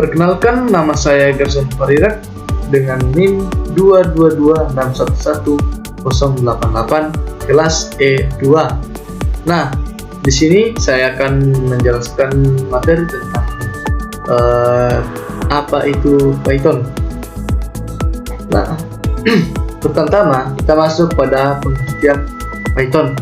Perkenalkan, nama saya Gerson Farirak dengan NIM 222611088 kelas E2. Nah, di sini saya akan menjelaskan materi tentang apa itu Python. Nah, pertama kita masuk pada pengertian Python.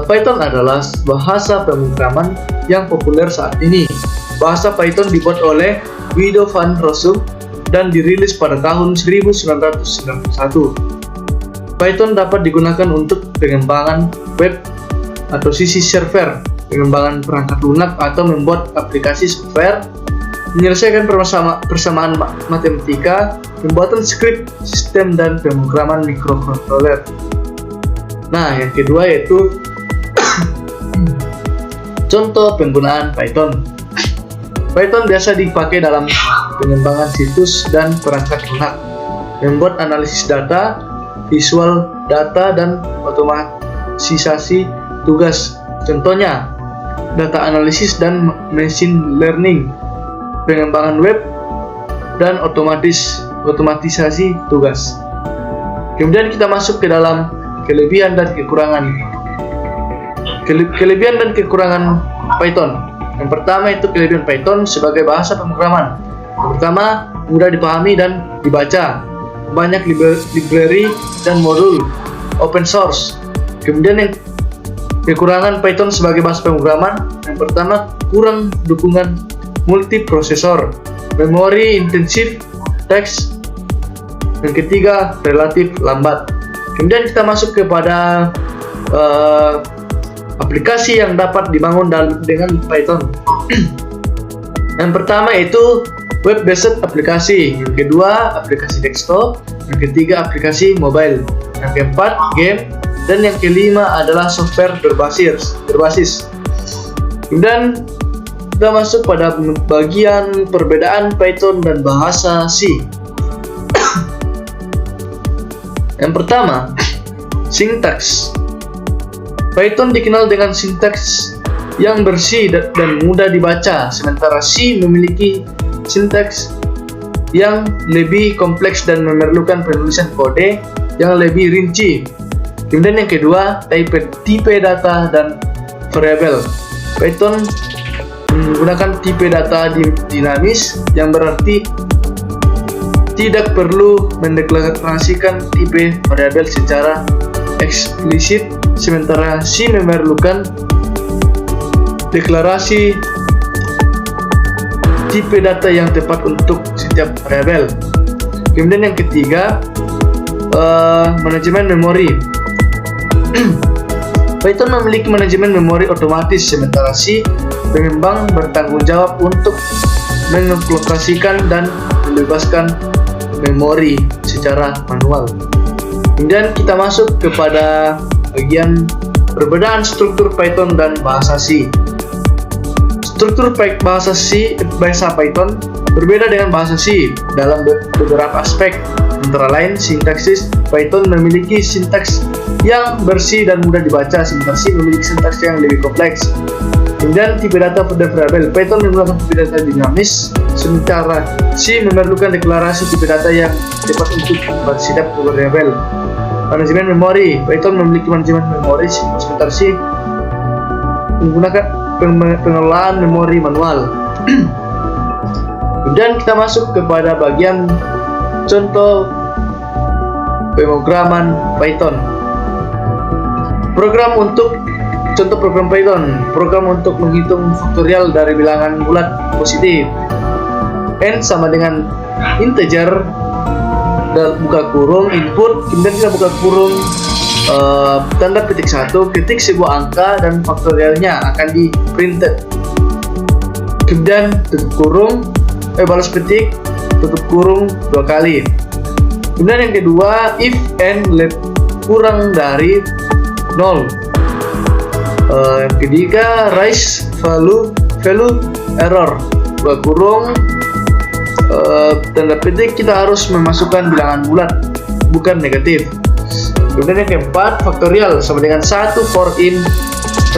Python adalah bahasa pemrograman yang populer saat ini. Bahasa Python dibuat oleh Guido van Rossum dan dirilis pada tahun 1991. Python dapat digunakan untuk pengembangan web atau sisi server, pengembangan perangkat lunak atau membuat aplikasi software, menyelesaikan persamaan matematika, pembuatan skrip, sistem, dan pemrograman mikrokontroler. Nah, yang kedua yaitu contoh penggunaan Python. Python biasa dipakai dalam pengembangan situs dan perangkat lunak, membuat analisis data, visual data, dan otomatisasi tugas. Contohnya, data analisis dan machine learning, pengembangan web, dan otomatisasi tugas. Kemudian kita masuk ke dalam kelebihan dan kekurangan. Kelebihan dan kekurangan Python. Yang pertama itu kelebihan Python sebagai bahasa pemrograman. Yang pertama, mudah dipahami dan dibaca. Banyak library dan modul open source. Kemudian yang kekurangan Python sebagai bahasa pemrograman, yang pertama, kurang dukungan multiprosesor, memori intensif, teks. Yang ketiga, relatif lambat. Kemudian kita masuk kepada aplikasi yang dapat dibangun dengan Python. Yang pertama itu web-based aplikasi, yang kedua aplikasi desktop, yang ketiga aplikasi mobile, yang keempat game, dan yang kelima adalah software berbasis. Kemudian kita masuk pada bagian perbedaan Python dan bahasa C. Yang pertama, sintaks. Python dikenal dengan sintaks yang bersih dan mudah dibaca, sementara C memiliki sintaks yang lebih kompleks dan memerlukan penulisan kode yang lebih rinci. Kemudian yang kedua, tipe data dan variabel. Python menggunakan tipe data dinamis, yang berarti tidak perlu mendeklarasikan tipe variabel secara eksplisit, sementara C memerlukan deklarasi tipe data yang tepat untuk setiap variabel. Kemudian yang ketiga, manajemen memori. Python memiliki manajemen memori otomatis, sementara C pengembang bertanggung jawab untuk mengalokasikan dan membebaskan memori secara manual. Kemudian kita masuk kepada bagian perbedaan struktur Python dan bahasa C. Struktur bahasa Python berbeda dengan bahasa C dalam beberapa aspek. Antara lain, sintaksis. Python memiliki sintaks yang bersih dan mudah dibaca, sementara C memiliki sintaks yang lebih kompleks. Kemudian tipe data dan variabel. Python menggunakan tipe data dinamis, sementara C memerlukan deklarasi tipe data yang tepat untuk setiap variabel. Manajemen memori. Python memiliki manajemen memori, sementara C menggunakan pengelolaan memori manual. Kemudian kita masuk kepada bagian contoh pemrograman Python. Contoh program Python. Program untuk menghitung faktorial dari bilangan bulat positif. N sama dengan integer, dan buka kurung input, kemudian kita buka kurung tanda petik 1, ketik sebuah angka dan faktorialnya akan di printed. Kemudian tutup kurung, balas petik, tutup kurung 2 kali. Kemudian yang kedua, if n kurang dari 0. Yang ketiga, raise value error, buka kurung, tanda petik, kita harus memasukkan bilangan bulat, bukan negatif. Kemudian yang keempat, faktorial sama dengan 1 for in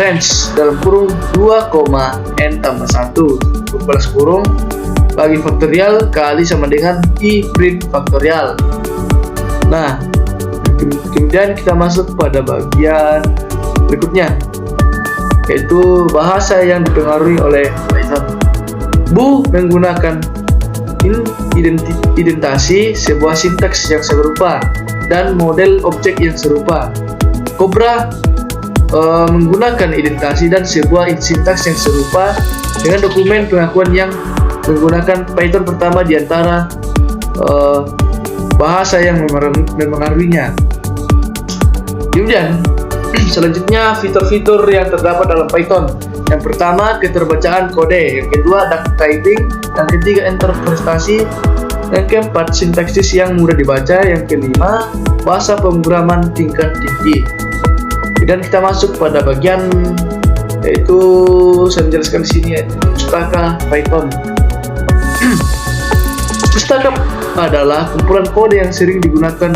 range dalam kurung 2, n tambah 1, tutup balas kurung bagi faktorial kali sama dengan I print faktorial. Nah, kemudian kita masuk pada bagian berikutnya, yaitu bahasa yang dipengaruhi oleh Python. Bu menggunakan identasi, sebuah sintaks yang serupa dan model objek yang serupa. Cobra menggunakan identasi dan sebuah sintaks yang serupa dengan dokumen pengakuan yang menggunakan Python pertama di antara bahasa yang memengaruhinya. Kemudian selanjutnya fitur-fitur yang terdapat dalam Python. Yang pertama, keterbacaan kode. Yang kedua, duck typing. Yang ketiga, interpretasi. Yang keempat, sintaksis yang mudah dibaca. Yang kelima, bahasa pemrograman tingkat tinggi. Dan kita masuk pada bagian, yaitu saya menjelaskan di sini, yaitu pustaka Python. Pustaka adalah kumpulan kode yang sering digunakan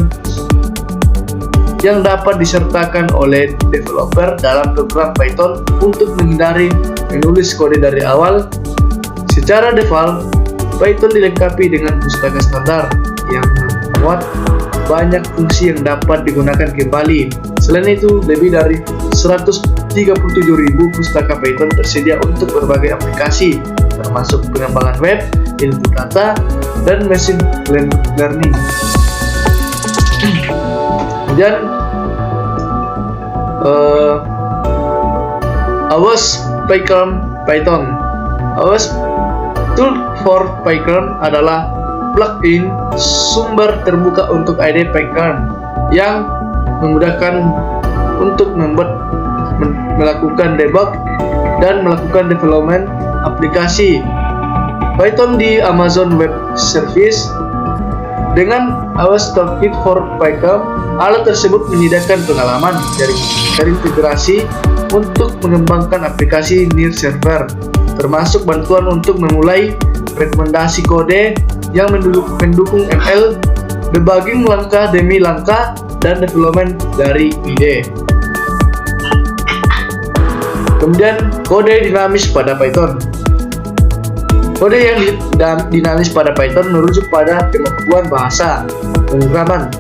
yang dapat disertakan oleh developer dalam program Python untuk menghindari menulis kode dari awal. Secara default, Python dilengkapi dengan pustaka standar yang memuat banyak fungsi yang dapat digunakan kembali. Selain itu, lebih dari 137.000 pustaka Python tersedia untuk berbagai aplikasi, termasuk pengembangan web, ilmu data, dan machine learning. Kemudian AWS Python. AWS Tool for Python adalah plugin sumber terbuka untuk IDE Python yang memudahkan untuk melakukan debug dan melakukan development aplikasi Python di Amazon Web Service. Dengan AWS Toolkit for Python, alat tersebut menyediakan pengalaman terintegrasi untuk mengembangkan aplikasi near server, termasuk bantuan untuk memulai rekomendasi kode yang mendukung ML, debugging langkah demi langkah, dan development dari IDE. Kemudian kode dinamis pada Python. Kode yang dinamis pada Python merujuk pada kemampuan bahasa pemrograman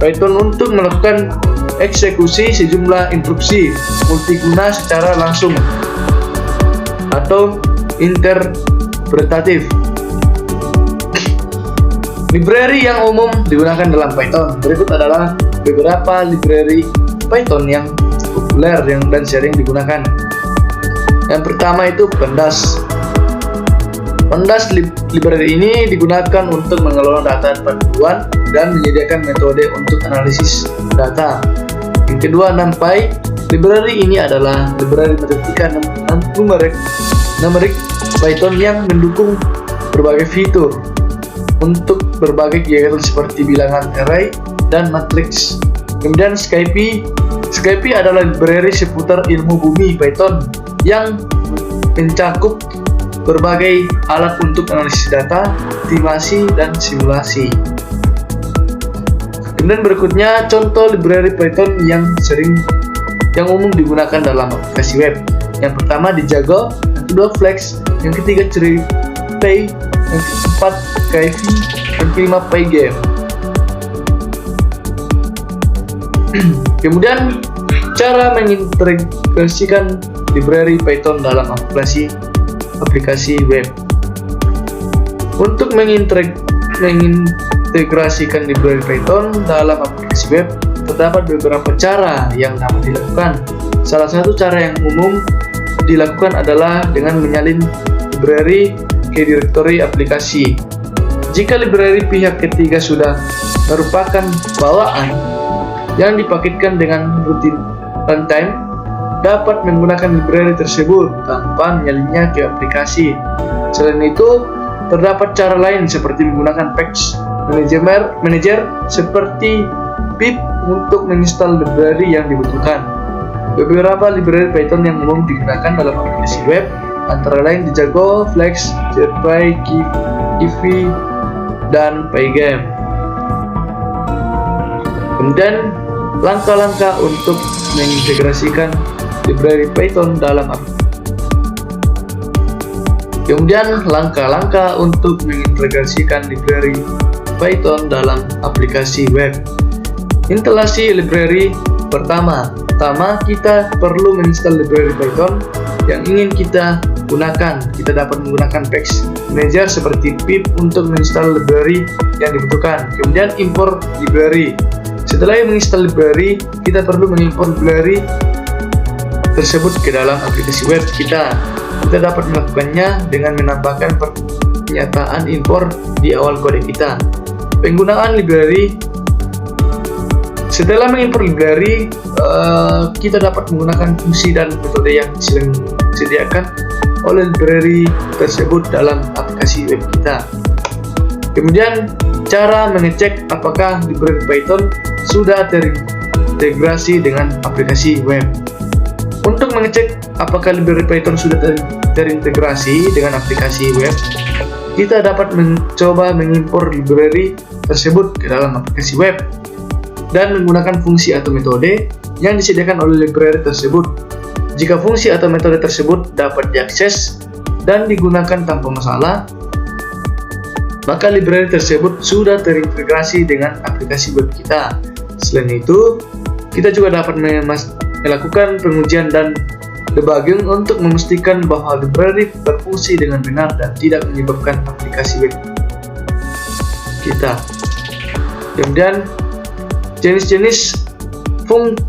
Python untuk melakukan eksekusi sejumlah instruksi multiguna secara langsung atau interpretatif. Library yang umum digunakan dalam Python. Berikut adalah beberapa library Python yang populer dan sering digunakan. Yang pertama itu Pandas. Pandas library ini digunakan untuk mengelola data panduan dan menyediakan metode untuk analisis data. Yang kedua, NumPy. Library ini adalah library matematika numerik Python yang mendukung berbagai fitur untuk berbagai kegiatan seperti bilangan array dan matriks. Kemudian Scipy. Scipy adalah library seputar ilmu bumi Python yang mencakup berbagai alat untuk analisis data, estimasi, dan simulasi. Kemudian berikutnya contoh library Python yang umum digunakan dalam aplikasi web. Yang pertama Django, yang kedua Flex, yang ketiga CheriPy, yang keempat Kivy, yang kelima Pygame. Kemudian cara mengintegrasikan library Python dalam aplikasi web. Untuk mengintegrasikan library Python dalam aplikasi web, terdapat beberapa cara yang dapat dilakukan. Salah satu cara yang umum dilakukan adalah dengan menyalin library ke direktori aplikasi. Jika library pihak ketiga sudah merupakan bawaan yang dipaketkan dengan runtime, dapat menggunakan library tersebut tanpa menyalinnya ke aplikasi. Selain itu, terdapat cara lain seperti menggunakan patch manager seperti pip untuk menginstal library yang dibutuhkan. Beberapa library Python yang umum digunakan dalam aplikasi web antara lain Django, Flex, CheriPy, Kivy, dan Pygame. Kemudian langkah-langkah untuk mengintegrasikan library Python dalam Kemudian langkah-langkah untuk mengintegrasikan library Python dalam aplikasi web. Instalasi library pertama kita perlu menginstal library Python yang ingin kita gunakan. Kita dapat menggunakan Package Manager seperti pip untuk menginstal library yang dibutuhkan. Kemudian import library. Setelah menginstal library, kita perlu mengimport library tersebut ke dalam aplikasi web kita. Kita dapat melakukannya dengan menambahkan pernyataan import di awal kode kita. Penggunaan library. Setelah mengimport library, kita dapat menggunakan fungsi dan metode yang disediakan oleh library tersebut dalam aplikasi web kita. Kemudian cara mengecek apakah library Python sudah terintegrasi dengan aplikasi web. Untuk mengecek apakah library Python sudah terintegrasi dengan aplikasi web, kita dapat mencoba mengimport library tersebut ke dalam aplikasi web dan menggunakan fungsi atau metode yang disediakan oleh library tersebut. Jika fungsi atau metode tersebut dapat diakses dan digunakan tanpa masalah, maka library tersebut sudah terintegrasi dengan aplikasi web kita. Selain itu, kita juga dapat melakukan pengujian dan debugging untuk memastikan bahwa library berfungsi dengan benar dan tidak menyebabkan aplikasi web kita. Kemudian jenis-jenis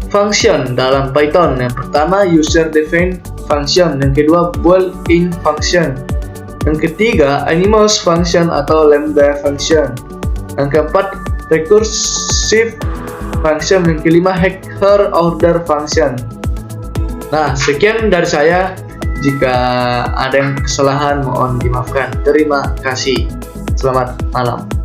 function dalam Python. Yang pertama user defined function, yang kedua built-in function, yang ketiga animals function atau lambda function, yang keempat recursive function, yang kelima higher order function. Nah, sekian dari saya. Jika ada yang kesalahan mohon dimaafkan. Terima kasih. Selamat malam.